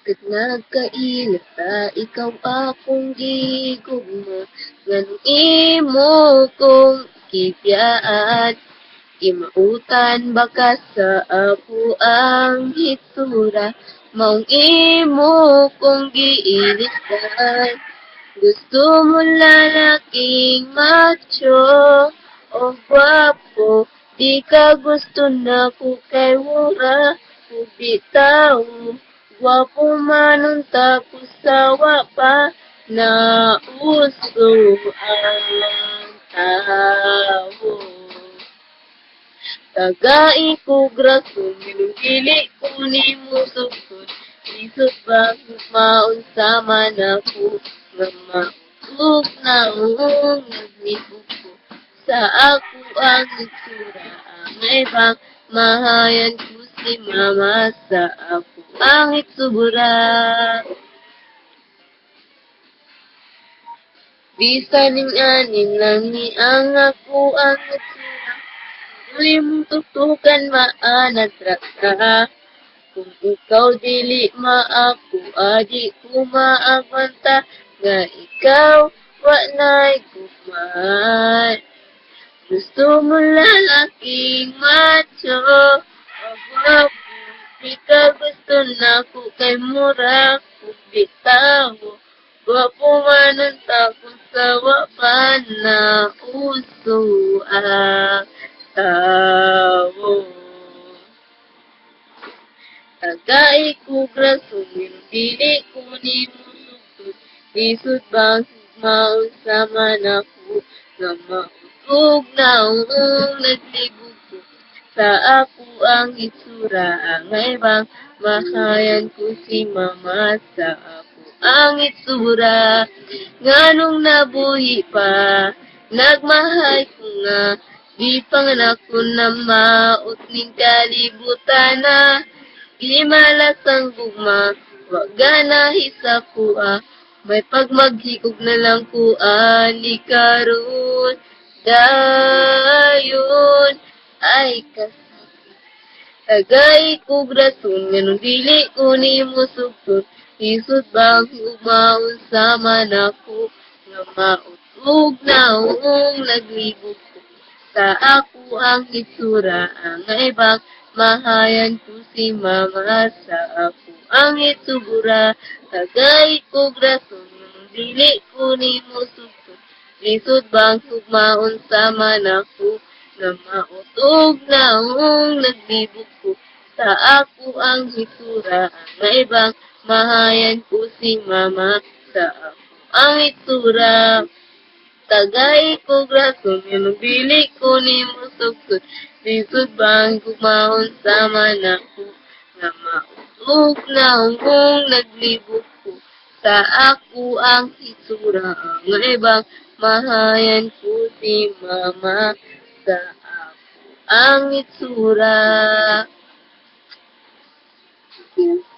Kat nagkailata, ikaw akong gigugma, nganong imo kong kibiyaan. Imautan baka sa ako ang hitsura, maong imo kong giilitan. Gusto mo lalaking macho o gwapo, di ka gusto na ko kay wura o bitaw. Gwapo manun tapos sawa pa na uso ang tao. Tagai ko graso, minugili ko ni mo sugod. Isot ba maun sama na ko, nga maug na uong naglibog ko. Sa ako ang itsura, ang ibang mahayan ko si mama sa ako ang itsura. Bisan ning anin lang ni ang ako ang itsura. Uli mong tutukan maanad raka. Kung ikaw dili maapo, adi ko maabanta. Nga ikaw, wa na'y kuman. Gusto mo lalaking macho, o gwapo. Di ka gusto na ko kay mura, kung bitaw. Gwapo man ang tapos sa wapan na uso ang tao. Tagai ko graso, dili ko ni mo sugtod. Isod bang sugmaon sama na ko, nga mautog na uong naglibog ko. Sa ako ang itsura, ang ibang mahayan ko si mama sa ako ang itsura. Nganong nabuhi pa, nagmahay ko nga, di panganak ko na maot ning kalibutan na. Di malasang gugma, wag ganahi sa kuha. May pagmaghikog na lang kuha ni karon. Dayon ay kasakit. Tagay ko grason, nganong dili ko ni mo sugtod. Isod bang umaon sama na ko, nga mautog na uong naglibog ko. Sa ako ang itsura, ang ibang mahayan ko si mama sa ako ang itsura. Tagay ko grason, dili ko ni mo sugtod. Lisod bang sugmaon sama na ko, nga mautog na uong naglibog ko. Sa ako ang itsura, ang ibang mahayan ko si mama sa ako ang itsura. Tagay ko grason, minubili ko ni mo sugtod. Lisod bang kumaon sama na ko, nga mautog na hanggang naglibog ko. Sa ako ang itsura, ang ibang mahayan ko si mama sa ako ang itsura. Thank you.